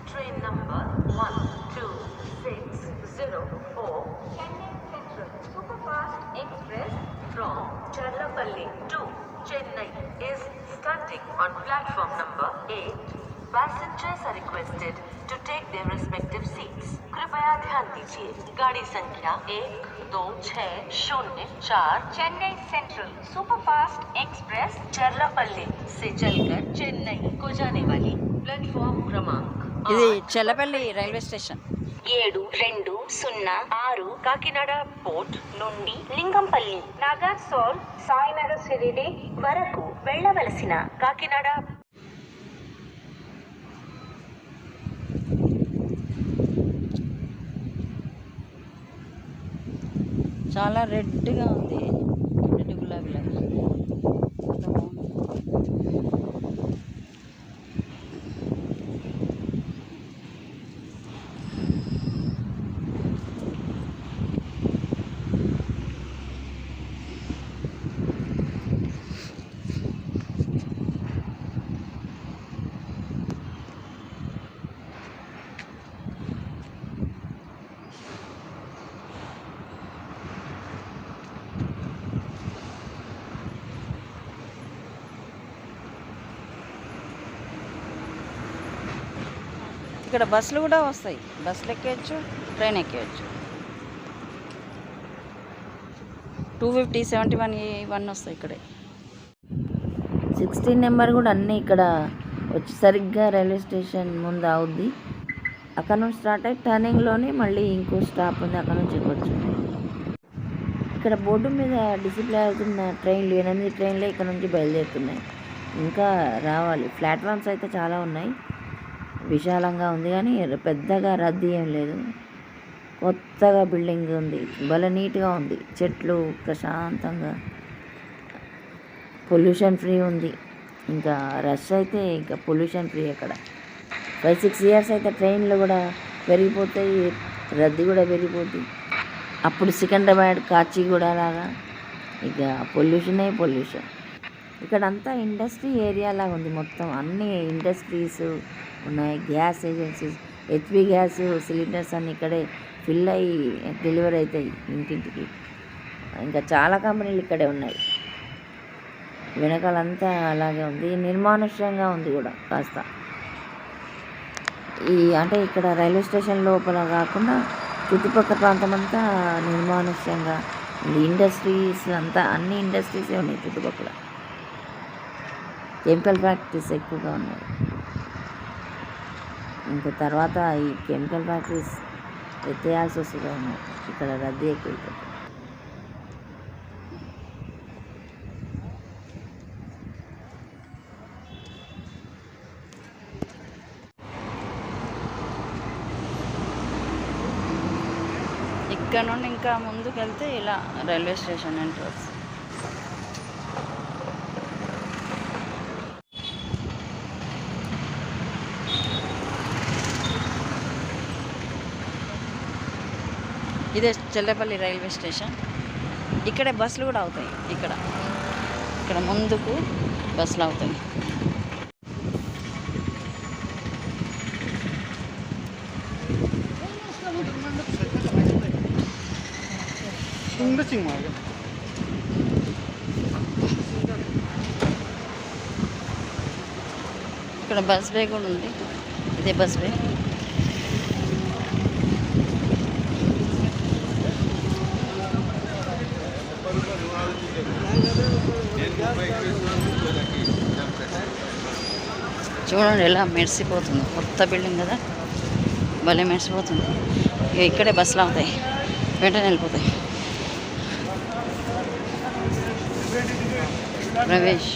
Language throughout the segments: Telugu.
Train number 1264 Chennai Central Superfast Express from Charlapalli to Chennai is starting on platform number 8. Passengers are requested to take their respective seats. कृपया ध्यान दीजिए गाड़ी संख्या 12604 Chennai central superfast express Cherlapally से चलकर चेन्नई को जाने वाली प्लेटफॉर्म क्रमांक ఇది Chellapalli railway station. 7206 Kakinada port నుండి లింగంపల్లి నాగర్సోల్ సాయినగర్ సిరిడి వరకు వెళ్ళవలసిన కాకినాడ చాలా రెడ్గా ఉంది, రెడ్ గులాబీలాగా. ఇక్కడ బస్సులు కూడా వస్తాయి, బస్సులు ఎక్కేయచ్చు, ట్రైన్ ఎక్కేయచ్చు. 250, 71 ఇవన్నీ వస్తాయి ఇక్కడే. 16 నెంబర్ కూడా అన్నీ ఇక్కడ వచ్చి సరిగ్గా రైల్వే స్టేషన్ ముందు అవుద్ది. అక్కడ నుంచి స్టార్ట్ అయ్యి టర్నింగ్లోనే మళ్ళీ ఇంకో స్టాప్ ఉంది, అక్కడ నుంచి ఎక్కొచ్చు. ఇక్కడ బోర్డు మీద డిసిప్లే అవుతున్న ట్రైన్లు 8 ట్రైన్లే ఇక్కడ నుంచి బయలుదేరుతున్నాయి, ఇంకా రావాలి. ప్లాట్ఫామ్స్ అయితే చాలా ఉన్నాయి, విశాలంగా ఉంది, కానీ పెద్దగా రద్దీ ఏం లేదు. కొత్తగా బిల్డింగ్ ఉంది, భలే నీట్గా ఉంది, చెట్లు ప్రశాంతంగా, పొల్యూషన్ ఫ్రీ ఉంది. ఇంకా రష్ అయితే ఇంకా పొల్యూషన్ ఫ్రీ. అక్కడ 5-6 ఇయర్స్ అయితే ట్రైన్లు కూడా పెరిగిపోతాయి, రద్దీ కూడా పెరిగిపోతుంది. అప్పుడు సికింద్రాబాద్ కాచిగూడ లాగా ఇక పొల్యూషనే పొల్యూషన్. ఇక్కడంతా ఇండస్ట్రీ ఏరియా లాగా ఉంది, మొత్తం అన్ని ఇండస్ట్రీస్ ఉన్నాయి, gas agencies, HP gas cylinders అన్నీ ఇక్కడే ఫిల్ అయ్యి డెలివరీ అవుతాయి ఇంటింటికి. ఇంకా చాలా కంపెనీలు ఇక్కడే ఉన్నాయి. వెనకాలంతా అలాగే ఉంది, నిర్మానుష్యంగా ఉంది కూడా కాస్త. అంటే ఇక్కడ రైల్వే స్టేషన్ లోపల కాకుండా చుట్టుపక్కల ప్రాంతం అంతా నిర్మానుష్యంగా ఉంది. ఇండస్ట్రీస్ అంతా అన్ని ఇండస్ట్రీసే ఉన్నాయి చుట్టుపక్కల. కెమికల్ ఫ్యాక్టరీస్ ఎక్కువగా ఉన్నాయి. ఇంకా తర్వాత ఈ కెమికల్ ఫ్యాక్టరీస్ ఎత్తేయాల్సి వస్తుంది, ఉన్నాయి ఇక్కడ రద్దీ ఎక్కువ. ఇక్కడ నుండి ఇంకా ముందుకు వెళ్తే ఇలా రైల్వే స్టేషన్ ఎంట్రన్స్. ఇదే చెల్లపల్లి రైల్వే స్టేషన్. ఇక్కడే బస్సులు కూడా అవుతాయి, ఇక్కడ ముందుకు బస్సులు అవుతాయి. ఇక్కడ బస్ వే కూడా ఉంది, ఇదే బస్ వే. చూడండి ఎలా మెరిసిపోతుంది, కొత్త బిల్డింగ్ కదా, భలే మెరిసిపోతుంది. ఇక్కడే బస్సులు అవుతాయి, వెంటనే వెళ్ళిపోతాయి. ప్రవేశ్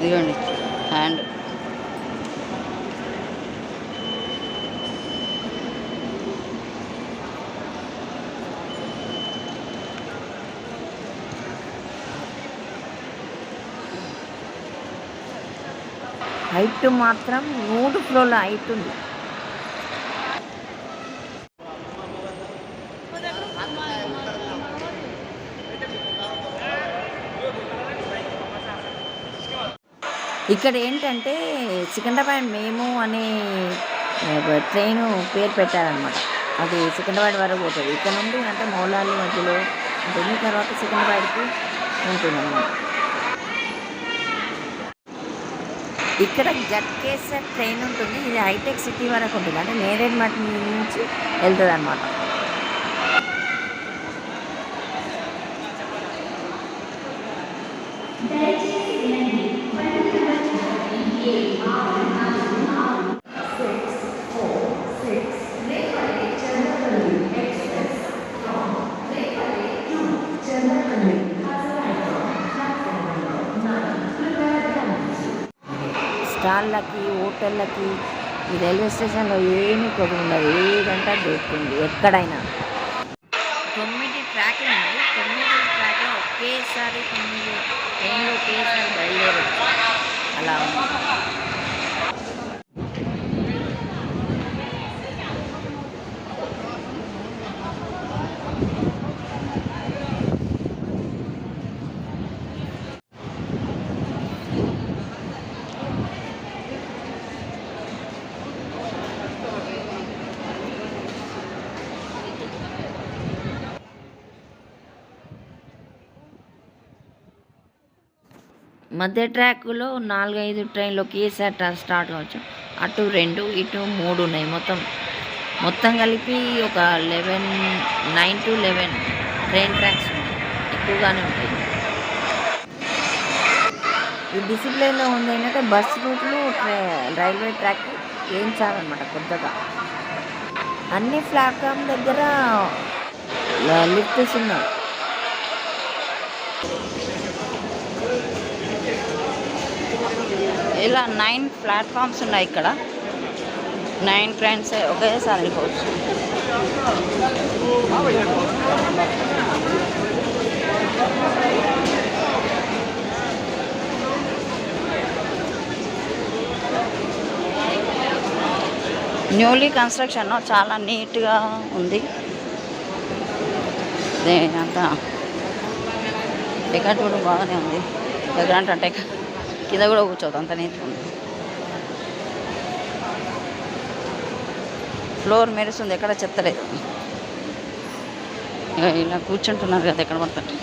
ఇదిగోండి హ్యాండ్. హైట్ మాత్రం 3 ఫ్లోర్ల హైట్ ఉంది. ఇక్కడ ఏంటంటే సికింద్రాబాద్ మేము అనే ట్రైను పేరు పెట్టారనమాట. అది సికింద్రాబాద్ వరకు పోతుంది. ఇక్కడ నుండి అంటే మౌలాలి మధ్యలో ఉంటుంది, తర్వాత సికింద్రాబాద్కి ఉంటుందన్నమాట. ఇక్కడ గట్కేసర్ ట్రైన్ ఉంటుంది. ఇది హైటెక్ సిటీ వరకు ఉంటుంది, అంటే నేరేడ్మెట్ నుంచి వెళ్తుంది అనమాట. స్టాళ్ళకి, హోటళ్ళకి ఈ రైల్వే స్టేషన్లో ఏమీ కొద్ది ఉండదు. ఏదంటే దొరుకుతుంది ఎక్కడైనా. 9 ట్రాక్లు ఉన్నాయి. 9 ట్రాక్లో ఒకేసారి 9 ట్రైన్లు ఒకేసారి బయలుదేరచ్చు. అలా ఉంది. మధ్య ట్రాక్లో 4-5 ట్రైన్లు ఒకేసారి స్టార్ట్ కావచ్చు. అటు 2, ఇటు 3 ఉన్నాయి. మొత్తం కలిపి ఒక 9 to 11 ట్రైన్ ట్రాక్స్ ఉన్నాయి. ఎక్కువగానే ఉంటాయి. ఈ డిసిప్లిన్లో ఉంది ఏంటంటే బస్ రూట్లు రైల్వే ట్రాక్ వేయించాలన్నమాట కొత్తగా. అన్ని ప్లాట్ఫామ్ దగ్గర లిఫ్ట్స్ ఉన్నాయి. ఇలా 9 ప్లాట్ఫామ్స్ ఉన్నాయి. ఇక్కడ 9 ట్రైన్స్ ఒకేసారి వెళ్ళిపోవచ్చు. న్యూలీ కన్స్ట్రక్షన్ చాలా నీట్గా ఉంది. అంతా డెకరేట్ కూడా బాగానే ఉంది. దగ్గర అంటే కింద కూడా కూర్చోదు, అంత నీట్గా ఉంది. ఫ్లోర్ మెరుస్తుంది, ఎక్కడ చెత్తలేదు. ఇలా కూర్చుంటున్నారు కదా ఎక్కడ పడుతుంది.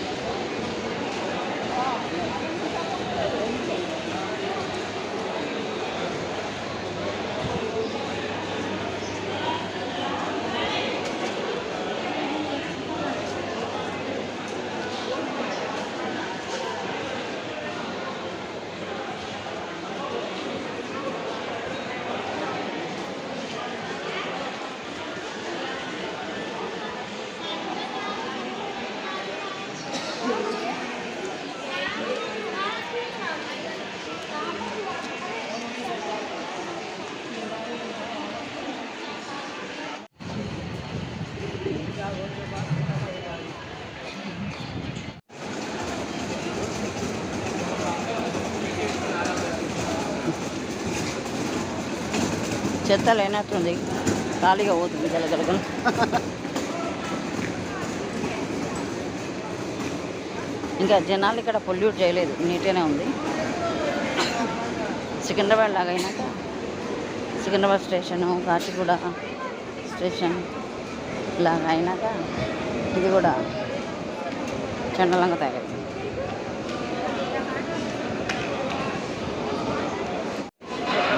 చెత్త లేనట్టుంది, ఖాళీగా పోతుంది గలగలగలు. ఇంకా జనాలు ఇక్కడ పొల్యూట్ చేయలేదు, నీట్గానే ఉంది. సికింద్రాబాద్ లాగా అయినాక సికింద్రాబాద్ స్టేషను, కాచిగూడ స్టేషన్ లాగా అయినాక ఇది కూడా చండలంగా తయారైంది.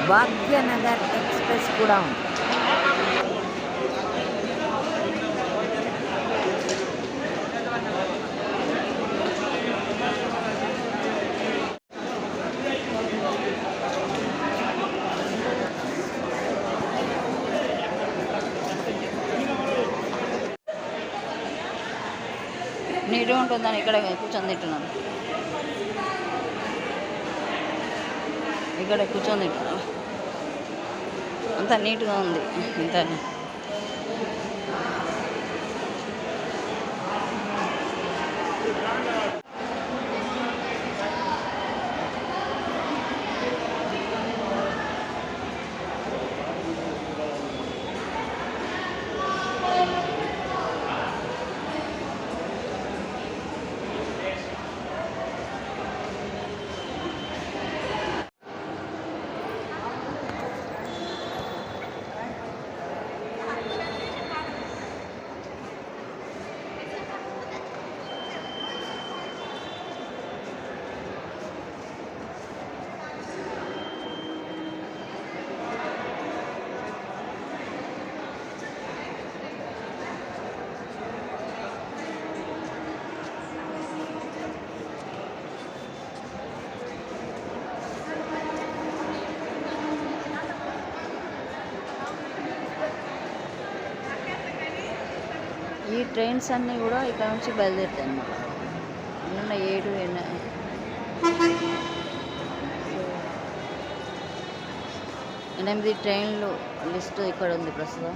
భాగ్యనగర్ ఎక్స్ప్రెస్ కూడా ఉంది. నీట్గా ఉంటుందని ఇక్కడ కూర్చొని తింటున్నాను. ఇక్కడ కూర్చొని తింటున్నాను, అంత నీట్గా ఉంది. ఇంత ట్రైన్స్ అన్నీ కూడా ఇక్కడ నుంచి బయలుదేరుతాయి అన్నమాట. ఎన్నున్న 7 8 ట్రైన్లు లిస్టు ఇక్కడ ఉంది ప్రస్తుతం.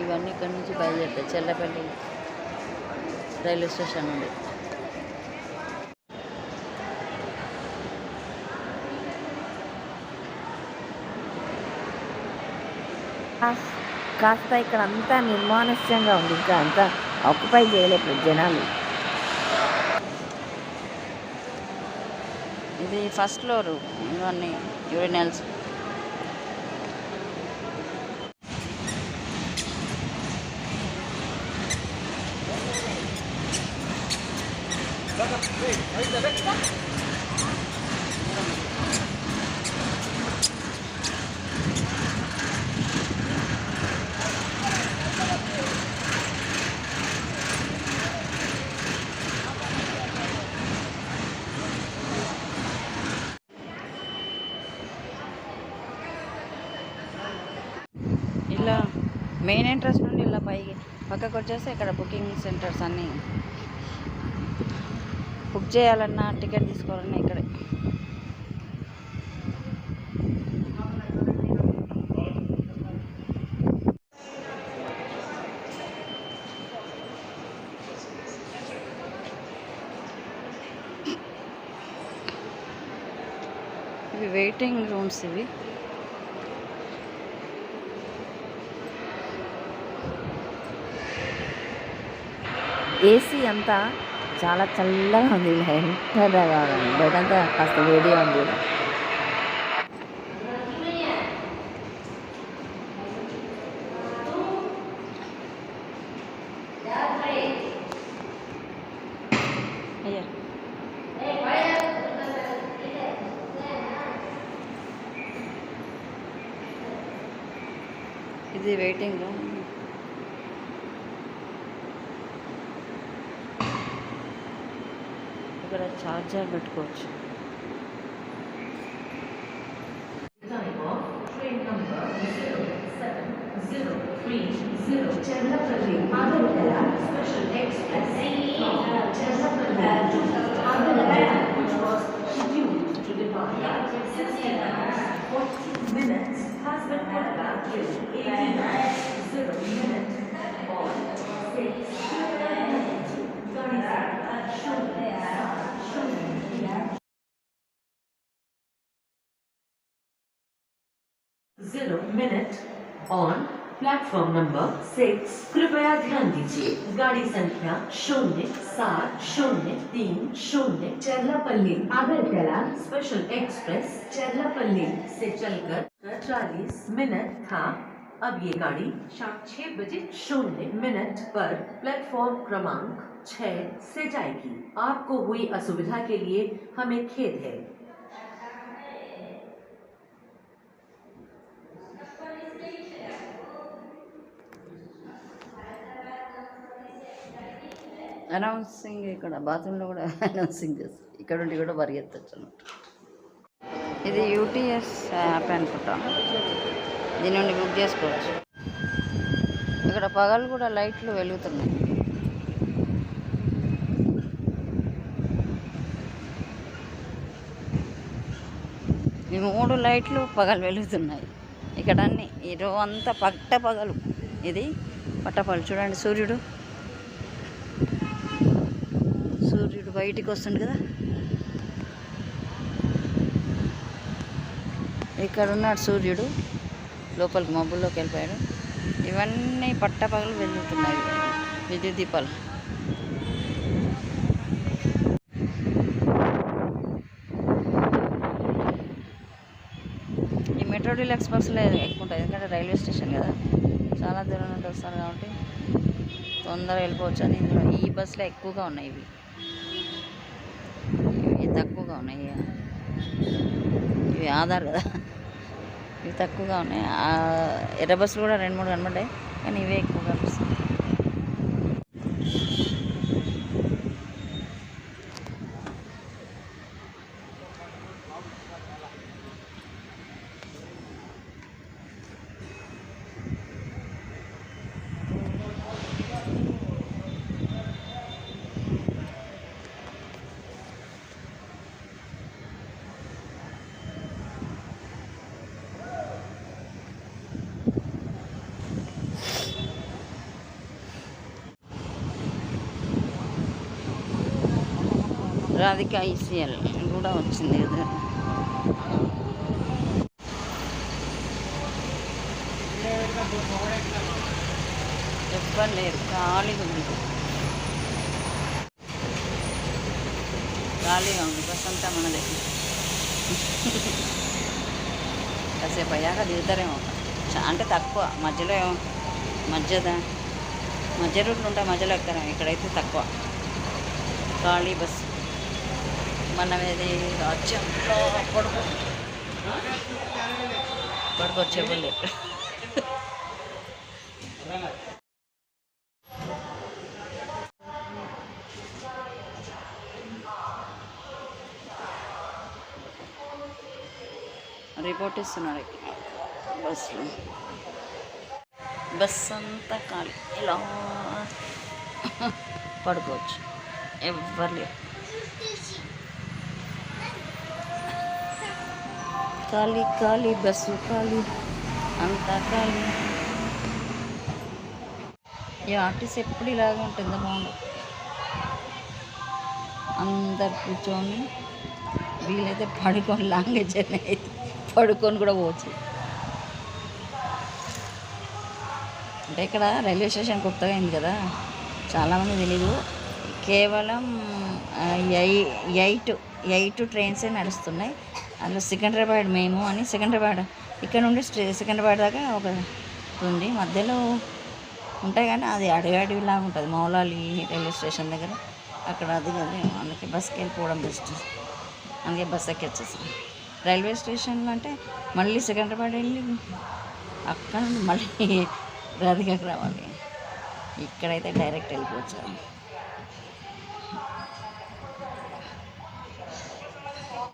ఇవన్నీ ఇక్కడ నుంచి బయలుదేరుతాయి చెల్లపల్లి రైల్వే స్టేషన్ నుండి. కాస్త ఇక్కడ అంతా నిర్మానుష్యంగా ఉంది, ఇంకా అంతా ఆక్యుపై చేయలేదు జనాలు. ఇది ఫస్ట్ ఫ్లోరు, ఇవన్నీ యూరినల్స్. ఇలా మెయిన్ ఎంట్రన్స్ నుండి ఇలా పక్కకు వచ్చేస్తే ఇక్కడ బుకింగ్ సెంటర్స్ అన్నీ. బుక్ చేయాలన్నా టికెట్ తీసుకోవాలన్నా ఇక్కడే. ఇవి వెయిటింగ్ రూమ్స్ ఇవి. ఏసీ అంతా చాలా చల్లగా ఉంది, ఎంత బయటంతా కాస్త వేడిగా ఉంది. అయ్యా ఇది వెయిటింగ్ రూమ్. ఇక్కడ ఛార్జర్ పెట్టుకోవచ్చు. Time of train number 07030 Chennapalli Agartala Special Express from Chennapalli to Agartala, which was scheduled to depart at 16 hours 40 minutes, has been put back to 18:00 on 6 0 on platform number 6। कृपया ध्यान दीजिए, गाड़ी संख्या 0730 चेर्लापल्ली आगरतला स्पेशल एक्सप्रेस चेर्लापल्ली से चलकर 40 मिनट था। अब ये गाड़ी शाम 6:00 पर प्लेटफॉर्म क्रमांक 6 से जाएगी। आपको हुई असुविधा के लिए हमें खेद है। అనౌన్సింగ్ ఇక్కడ బాత్రూంలో కూడా అనౌన్సింగ్ చేస్తారు, ఇక్కడ నుండి కూడా పరిగెత్తచ్చు అన్నట్టు. ఇది యూటీఎస్ యాప్ అనుకుంటా, దీని నుండి బుక్ చేసుకోవచ్చు. ఇక్కడ పగలు కూడా లైట్లు వెలుగుతున్నాయి. ఈ 3 లైట్లు పగలు వెలుగుతున్నాయి ఇక్కడ అన్నీ. ఈ రో అంతా పట్ట పగలు, ఇది పట్టపగలు. చూడండి సూర్యుడు బయటికి వస్తుంది కదా, ఇక్కడ ఉన్నాడు సూర్యుడు, లోపలికి మబ్బుల్లోకి వెళ్ళిపోయాడు. ఇవన్నీ పట్టపగలు వెలుగుతున్నాయి విద్యుత్ దీపాలు. ఈ మెట్రో డీలక్స్ బస్సులో ఎక్కువ ఉంటుంది, ఎందుకంటే రైల్వే స్టేషన్ కదా, చాలా దూరం నుండి వస్తారు కాబట్టి తొందరగా వెళ్ళిపోవచ్చు అని. ఇందులో ఈ బస్సులో ఎక్కువగా ఉన్నాయి, ఇవి తక్కువగా ఉన్నాయి. ఇవి ఆధార్ కదా, ఇవి తక్కువగా ఉన్నాయి. ఎర్ర బస్సులు కూడా 2-3 కనబడ్డాయి, కానీ ఇవే ఎక్కువ కనిపిస్తుంది. రాధిక ఐసీఎల్ కూడా వచ్చింది కదా. చెప్పలేదు, ఖాళీగా ఉంది, ఖాళీగా ఉంది. బస్ అంతా మనదే. కాసేపు అయ్యాక దిగుతారేమో, అంటే తక్కువ మధ్యలో మధ్య రూట్లు ఉంటాయి, మధ్యలో ఎక్కరేమో. ఇక్కడైతే తక్కువ, ఖాళీ బస్సు. మనం ఇది రాజ్యంలో పడుకొచ్చే బుల్లె. రిపోర్ట్ ఇస్తున్నాడు ఇక్కడ బస్సులో. బస్సు అంతా ఖాళీ, ఇలా పడుకోవచ్చు, ఎవ్వరు లేరు. ఖాళీ ఖాళీ బస్సు, ఖాళీ అంతా ఖాళీ. ఈ ఆర్టీసీ ఎప్పుడు ఇలాగే ఉంటుంది, బాగుండదు. అందరు కూర్చొని, వీలైతే పడుకొని, లాంగ్ జర్నీ అయితే పడుకొని కూడా పోవచ్చు. అంటే ఇక్కడ రైల్వే స్టేషన్ కొత్తగా అయింది కదా, చాలామంది తెలీదు. కేవలం 8 ట్రైన్సే నడుస్తున్నాయి. అందులో సికింద్రాబాద్ మేము అని, సికింద్రాబాద్ ఇక్కడ నుండి సికింద్రాబాద్ దాకా ఒక ఉంది. మధ్యలో ఉంటాయి కానీ అది అడవిలాగా ఉంటుంది, మౌలాలి రైల్వే స్టేషన్ దగ్గర. అక్కడ అది కదా, అందుకే బస్కి వెళ్ళిపోవడం బెస్ట్. అందుకే బస్ ఎక్కి వచ్చేసాం. రైల్వే స్టేషన్లో అంటే మళ్ళీ సికింద్రాబాద్ వెళ్ళి అక్కడ నుండి మళ్ళీ రాధికకి రావాలి. ఇక్కడైతే డైరెక్ట్ వెళ్ళిపోవచ్చు.